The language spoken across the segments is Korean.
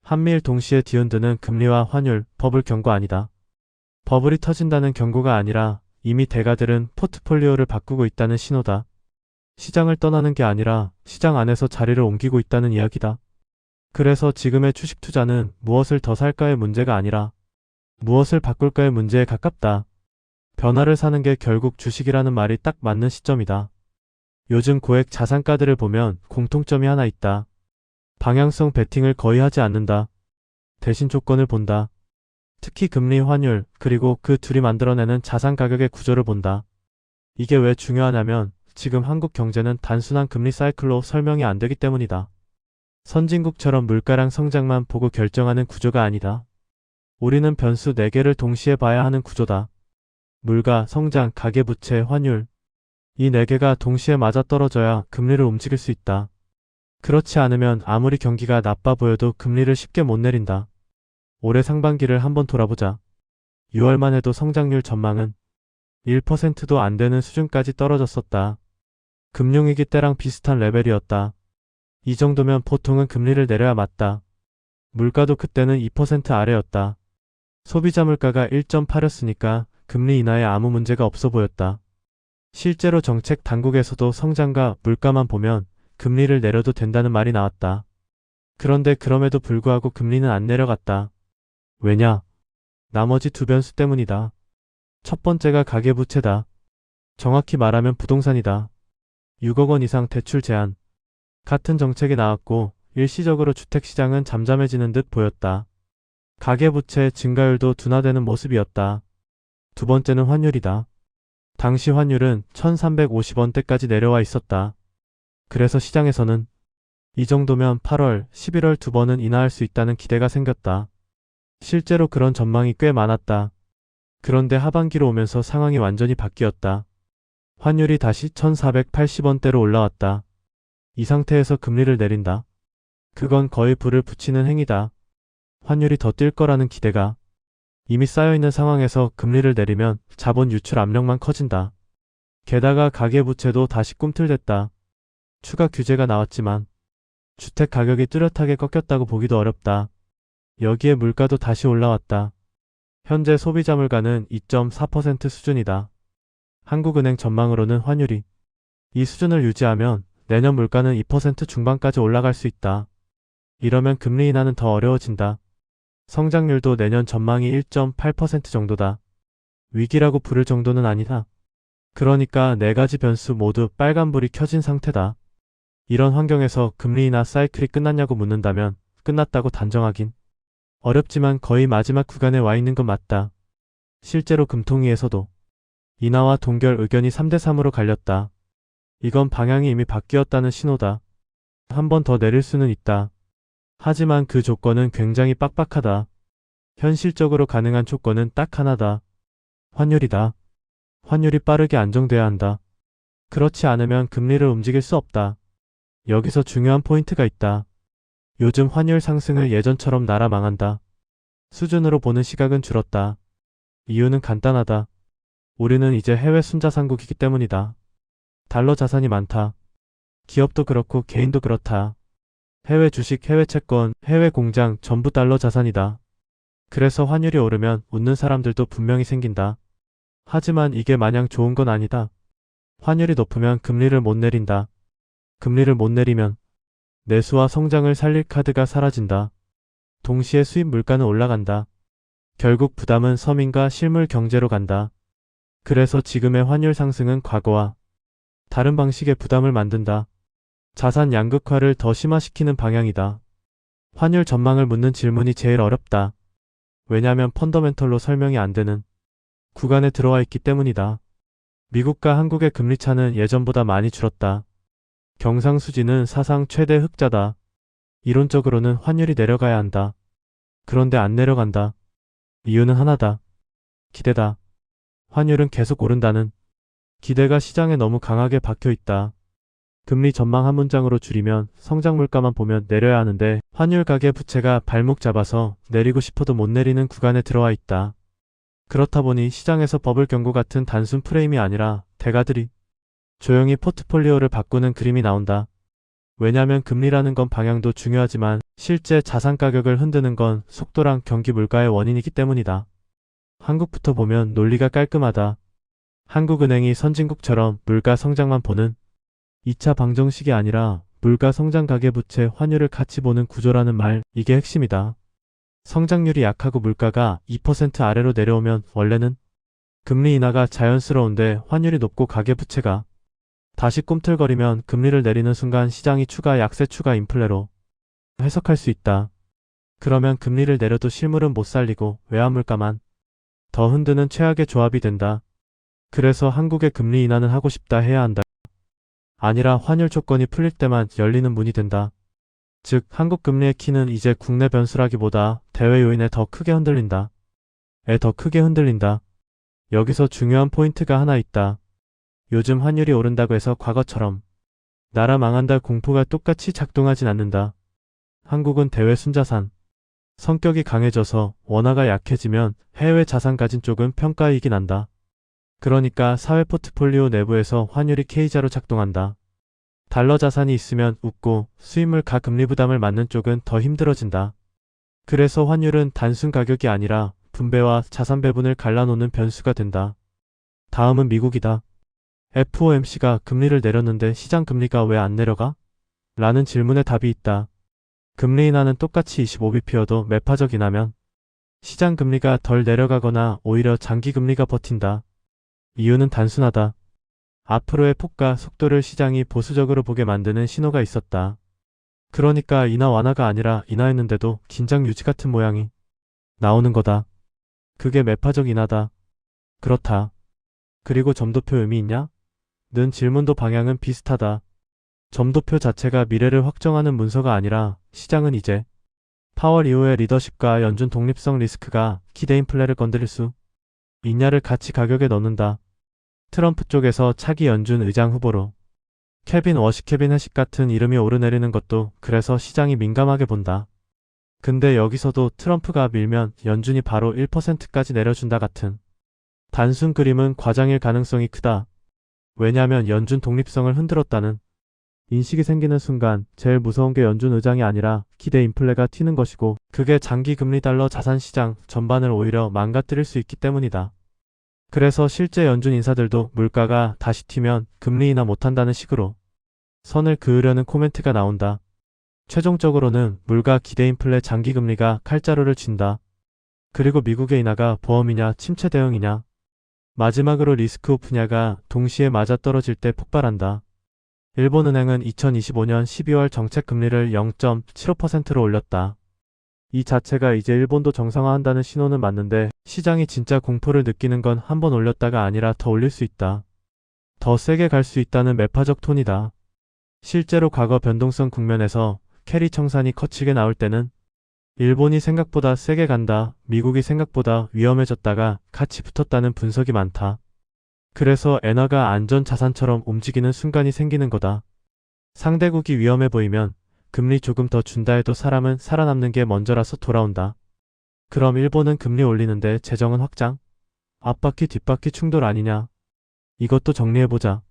한미일 동시에 뒤흔드는 금리와 환율, 버블 경고 아니다. 버블이 터진다는 경고가 아니라 이미 대가들은 포트폴리오를 바꾸고 있다는 신호다. 시장을 떠나는 게 아니라 시장 안에서 자리를 옮기고 있다는 이야기다. 그래서 지금의 주식 투자는 무엇을 더 살까의 문제가 아니라 무엇을 바꿀까의 문제에 가깝다. 변화를 사는 게 결국 주식이라는 말이 딱 맞는 시점이다. 요즘 고액 자산가들을 보면 공통점이 하나 있다. 방향성 베팅을 거의 하지 않는다. 대신 조건을 본다. 특히 금리, 환율, 그리고 그 둘이 만들어내는 자산 가격의 구조를 본다. 이게 왜 중요하냐면 지금 한국 경제는 단순한 금리 사이클로 설명이 안 되기 때문이다. 선진국처럼 물가랑 성장만 보고 결정하는 구조가 아니다. 우리는 변수 4개를 동시에 봐야 하는 구조다. 물가, 성장, 가계부채, 환율. 이 4개가 동시에 맞아떨어져야 금리를 움직일 수 있다. 그렇지 않으면 아무리 경기가 나빠 보여도 금리를 쉽게 못 내린다. 올해 상반기를 한번 돌아보자. 6월만 해도 성장률 전망은 1%도 안 되는 수준까지 떨어졌었다. 금융위기 때랑 비슷한 레벨이었다. 이 정도면 보통은 금리를 내려야 맞다. 물가도 그때는 2% 아래였다. 소비자 물가가 1.8였으니까 금리 인하에 아무 문제가 없어 보였다. 실제로 정책 당국에서도 성장과 물가만 보면 금리를 내려도 된다는 말이 나왔다. 그런데 그럼에도 불구하고 금리는 안 내려갔다. 왜냐? 나머지 두 변수 때문이다. 첫 번째가 가계부채다. 정확히 말하면 부동산이다. 6억 원 이상 대출 제한. 같은 정책이 나왔고 일시적으로 주택시장은 잠잠해지는 듯 보였다. 가계부채 증가율도 둔화되는 모습이었다. 두 번째는 환율이다. 당시 환율은 1350원대까지 내려와 있었다. 그래서 시장에서는 이 정도면 8월, 11월 2번은 인하할 수 있다는 기대가 생겼다. 실제로 그런 전망이 꽤 많았다. 그런데 하반기로 오면서 상황이 완전히 바뀌었다. 환율이 다시 1480원대로 올라왔다. 이 상태에서 금리를 내린다. 그건 거의 불을 붙이는 행위다. 환율이 더 뛸 거라는 기대가 이미 쌓여있는 상황에서 금리를 내리면 자본 유출 압력만 커진다. 게다가 가계부채도 다시 꿈틀댔다. 추가 규제가 나왔지만 주택 가격이 뚜렷하게 꺾였다고 보기도 어렵다. 여기에 물가도 다시 올라왔다. 현재 소비자 물가는 2.4% 수준이다. 한국은행 전망으로는 환율이 이 수준을 유지하면 내년 물가는 2% 중반까지 올라갈 수 있다. 이러면 금리 인하는 더 어려워진다. 성장률도 내년 전망이 1.8% 정도다. 위기라고 부를 정도는 아니다. 그러니까 4가지 변수 모두 빨간불이 켜진 상태다. 이런 환경에서 금리 인하 사이클이 끝났냐고 묻는다면 끝났다고 단정하긴 어렵지만 거의 마지막 구간에 와 있는 건 맞다. 실제로 금통위에서도 인하와 동결 의견이 3대3으로 갈렸다. 이건 방향이 이미 바뀌었다는 신호다. 한 번 더 내릴 수는 있다. 하지만 그 조건은 굉장히 빡빡하다. 현실적으로 가능한 조건은 딱 하나다. 환율이다. 환율이 빠르게 안정돼야 한다. 그렇지 않으면 금리를 움직일 수 없다. 여기서 중요한 포인트가 있다. 요즘 환율 상승을 예전처럼 나라 망한다. 수준으로 보는 시각은 줄었다. 이유는 간단하다. 우리는 이제 해외 순자산국이기 때문이다. 달러 자산이 많다. 기업도 그렇고 개인도 그렇다. 해외 주식, 해외 채권, 해외 공장 전부 달러 자산이다. 그래서 환율이 오르면 웃는 사람들도 분명히 생긴다. 하지만 이게 마냥 좋은 건 아니다. 환율이 높으면 금리를 못 내린다. 금리를 못 내리면 내수와 성장을 살릴 카드가 사라진다. 동시에 수입 물가는 올라간다. 결국 부담은 서민과 실물 경제로 간다. 그래서 지금의 환율 상승은 과거와 다른 방식의 부담을 만든다. 자산 양극화를 더 심화시키는 방향이다. 환율 전망을 묻는 질문이 제일 어렵다. 왜냐면 펀더멘털로 설명이 안 되는 구간에 들어와 있기 때문이다. 미국과 한국의 금리 차는 예전보다 많이 줄었다. 경상수지는 사상 최대 흑자다. 이론적으로는 환율이 내려가야 한다. 그런데 안 내려간다. 이유는 하나다. 기대다. 환율은 계속 오른다는 기대가 시장에 너무 강하게 박혀 있다. 금리 전망 한 문장으로 줄이면 성장 물가만 보면 내려야 하는데 환율 가계 부채가 발목 잡아서 내리고 싶어도 못 내리는 구간에 들어와 있다. 그렇다 보니 시장에서 버블 경고 같은 단순 프레임이 아니라 대가들이 조용히 포트폴리오를 바꾸는 그림이 나온다. 왜냐면 금리라는 건 방향도 중요하지만 실제 자산 가격을 흔드는 건 속도랑 경기 물가의 원인이기 때문이다. 한국부터 보면 논리가 깔끔하다. 한국은행이 선진국처럼 물가 성장만 보는 2차 방정식이 아니라 물가 성장 가계부채 환율을 같이 보는 구조라는 말, 이게 핵심이다. 성장률이 약하고 물가가 2% 아래로 내려오면 원래는 금리 인하가 자연스러운데 환율이 높고 가계부채가 다시 꿈틀거리면 금리를 내리는 순간 시장이 추가 약세 추가 인플레로 해석할 수 있다. 그러면 금리를 내려도 실물은 못 살리고 외환물가만 더 흔드는 최악의 조합이 된다. 그래서 한국의 금리 인하는 하고 싶다 해야 한다. 아니라 환율 조건이 풀릴 때만 열리는 문이 된다. 즉 한국 금리의 키는 이제 국내 변수라기보다 대외 요인에 더 크게 흔들린다. 더 크게 흔들린다. 여기서 중요한 포인트가 하나 있다. 요즘 환율이 오른다고 해서 과거처럼 나라 망한다 공포가 똑같이 작동하진 않는다. 한국은 대외 순자산 성격이 강해져서 원화가 약해지면 해외 자산 가진 쪽은 평가이익이 난다. 그러니까 사회 포트폴리오 내부에서 환율이 K자로 작동한다. 달러 자산이 있으면 웃고 수입물 가금리 부담을 맞는 쪽은 더 힘들어진다. 그래서 환율은 단순 가격이 아니라 분배와 자산 배분을 갈라놓는 변수가 된다. 다음은 미국이다. FOMC가 금리를 내렸는데 시장 금리가 왜 안 내려가? 라는 질문에 답이 있다. 금리 인하는 똑같이 25bp여도 매파적 인하면 시장 금리가 덜 내려가거나 오히려 장기 금리가 버틴다. 이유는 단순하다. 앞으로의 폭가 속도를 시장이 보수적으로 보게 만드는 신호가 있었다. 그러니까 인하 완화가 아니라 인하했는데도 긴장 유지 같은 모양이 나오는 거다. 그게 매파적 인하다. 그렇다. 그리고 점도표 의미 있냐? 는 질문도 방향은 비슷하다. 점도표 자체가 미래를 확정하는 문서가 아니라 시장은 이제 파월 이후의 리더십과 연준 독립성 리스크가 기대 인플레를 건드릴 수 있냐를 같이 가격에 넣는다. 트럼프 쪽에서 차기 연준 의장 후보로 케빈 워시 케빈 해식 같은 이름이 오르내리는 것도 그래서 시장이 민감하게 본다. 근데 여기서도 트럼프가 밀면 연준이 바로 1%까지 내려준다 같은 단순 그림은 과장일 가능성이 크다. 왜냐하면 연준 독립성을 흔들었다는 인식이 생기는 순간 제일 무서운 게 연준 의장이 아니라 기대 인플레가 튀는 것이고 그게 장기 금리 달러 자산 시장 전반을 오히려 망가뜨릴 수 있기 때문이다. 그래서 실제 연준 인사들도 물가가 다시 튀면 금리 인하 못한다는 식으로 선을 그으려는 코멘트가 나온다. 최종적으로는 물가 기대 인플레 장기 금리가 칼자루를 쥔다. 그리고 미국의 인하가 보험이냐 침체 대응이냐 마지막으로 리스크 오프냐가 동시에 맞아떨어질 때 폭발한다. 일본은행은 2025년 12월 정책 금리를 0.75%로 올렸다. 이 자체가 이제 일본도 정상화한다는 신호는 맞는데 시장이 진짜 공포를 느끼는 건 한 번 올렸다가 아니라 더 올릴 수 있다. 더 세게 갈 수 있다는 매파적 톤이다. 실제로 과거 변동성 국면에서 캐리 청산이 거칠게 나올 때는 일본이 생각보다 세게 간다, 미국이 생각보다 위험해졌다가 같이 붙었다는 분석이 많다. 그래서 엔화가 안전자산처럼 움직이는 순간이 생기는 거다. 상대국이 위험해 보이면 금리 조금 더 준다 해도 사람은 살아남는 게 먼저라서 돌아온다. 그럼 일본은 금리 올리는데 재정은 확장? 앞바퀴 뒷바퀴 충돌 아니냐? 이것도 정리해보자.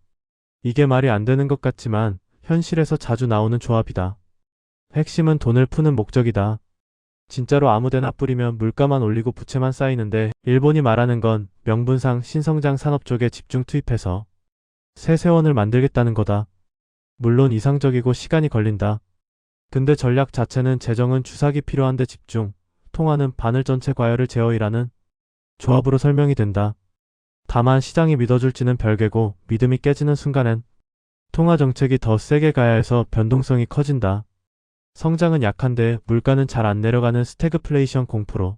이게 말이 안 되는 것 같지만 현실에서 자주 나오는 조합이다. 핵심은 돈을 푸는 목적이다. 진짜로 아무데나 뿌리면 물가만 올리고 부채만 쌓이는데 일본이 말하는 건 명분상 신성장 산업 쪽에 집중 투입해서 새 세원을 만들겠다는 거다. 물론 이상적이고 시간이 걸린다. 근데 전략 자체는 재정은 주사기 필요한데 집중, 통화는 바늘 전체 과열을 제어이라는 조합으로 설명이 된다. 다만 시장이 믿어줄지는 별개고 믿음이 깨지는 순간엔 통화 정책이 더 세게 가야 해서 변동성이 커진다. 성장은 약한데 물가는 잘 안 내려가는 스태그플레이션 공포로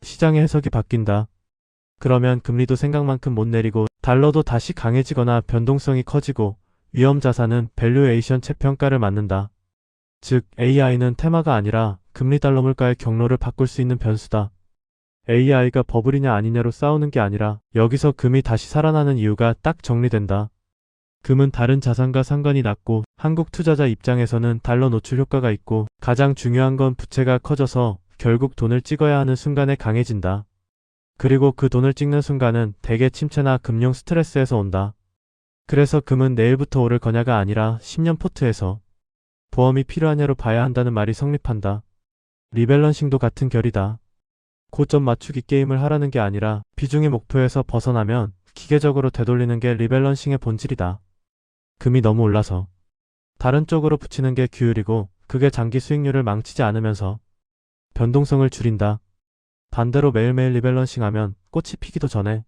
시장의 해석이 바뀐다. 그러면 금리도 생각만큼 못 내리고 달러도 다시 강해지거나 변동성이 커지고 위험 자산은 밸류에이션 채평가를 맞는다. 즉 AI는 테마가 아니라 금리 달러 물가의 경로를 바꿀 수 있는 변수다. AI가 버블이냐 아니냐로 싸우는 게 아니라 여기서 금이 다시 살아나는 이유가 딱 정리된다. 금은 다른 자산과 상관이 낮고 한국 투자자 입장에서는 달러 노출 효과가 있고 가장 중요한 건 부채가 커져서 결국 돈을 찍어야 하는 순간에 강해진다. 그리고 그 돈을 찍는 순간은 대개 침체나 금융 스트레스에서 온다. 그래서 금은 내일부터 오를 거냐가 아니라 10년 포트에서 보험이 필요하냐로 봐야 한다는 말이 성립한다. 리밸런싱도 같은 결이다. 고점 맞추기 게임을 하라는 게 아니라 비중의 목표에서 벗어나면 기계적으로 되돌리는 게 리밸런싱의 본질이다. 금이 너무 올라서 다른 쪽으로 붙이는 게 규율이고 그게 장기 수익률을 망치지 않으면서 변동성을 줄인다. 반대로 매일매일 리밸런싱하면 꽃이 피기도 전에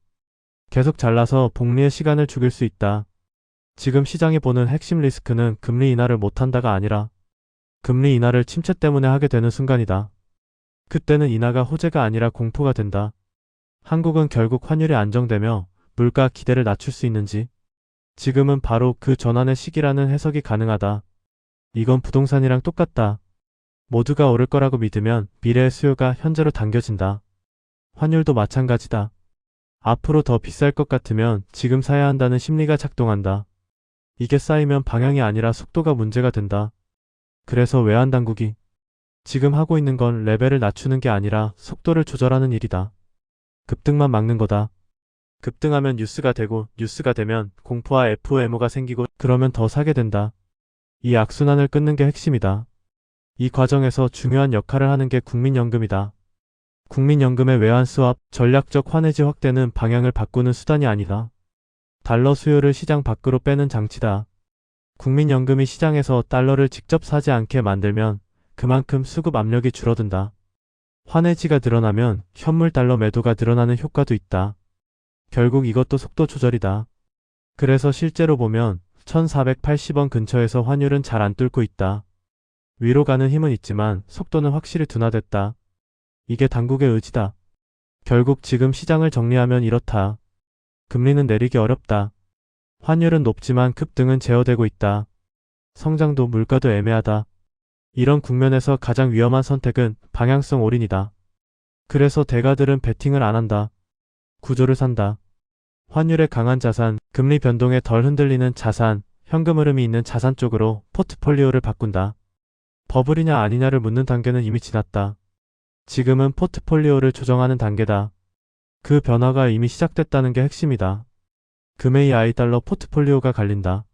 계속 잘라서 복리의 시간을 죽일 수 있다. 지금 시장이 보는 핵심 리스크는 금리 인하를 못한다가 아니라 금리 인하를 침체 때문에 하게 되는 순간이다. 그때는 인하가 호재가 아니라 공포가 된다. 한국은 결국 환율이 안정되며 물가 기대를 낮출 수 있는지 지금은 바로 그 전환의 시기라는 해석이 가능하다. 이건 부동산이랑 똑같다. 모두가 오를 거라고 믿으면 미래의 수요가 현재로 당겨진다. 환율도 마찬가지다. 앞으로 더 비쌀 것 같으면 지금 사야 한다는 심리가 작동한다. 이게 쌓이면 방향이 아니라 속도가 문제가 된다. 그래서 외환당국이 지금 하고 있는 건 레벨을 낮추는 게 아니라 속도를 조절하는 일이다. 급등만 막는 거다. 급등하면 뉴스가 되고 뉴스가 되면 공포와 FOMO가 생기고 그러면 더 사게 된다. 이 악순환을 끊는 게 핵심이다. 이 과정에서 중요한 역할을 하는 게 국민연금이다. 국민연금의 외환 스왑, 전략적 환해지 확대는 방향을 바꾸는 수단이 아니다. 달러 수요를 시장 밖으로 빼는 장치다. 국민연금이 시장에서 달러를 직접 사지 않게 만들면 그만큼 수급 압력이 줄어든다. 환해지가 늘어나면 현물 달러 매도가 늘어나는 효과도 있다. 결국 이것도 속도 조절이다. 그래서 실제로 보면 1480원 근처에서 환율은 잘 안 뚫고 있다. 위로 가는 힘은 있지만 속도는 확실히 둔화됐다. 이게 당국의 의지다. 결국 지금 시장을 정리하면 이렇다. 금리는 내리기 어렵다. 환율은 높지만 급등은 제어되고 있다. 성장도 물가도 애매하다. 이런 국면에서 가장 위험한 선택은 방향성 올인이다. 그래서 대가들은 베팅을 안 한다. 구조를 산다. 환율에 강한 자산, 금리 변동에 덜 흔들리는 자산, 현금 흐름이 있는 자산 쪽으로 포트폴리오를 바꾼다. 버블이냐 아니냐를 묻는 단계는 이미 지났다. 지금은 포트폴리오를 조정하는 단계다. 그 변화가 이미 시작됐다는 게 핵심이다. 금의 I 달러 포트폴리오가 갈린다.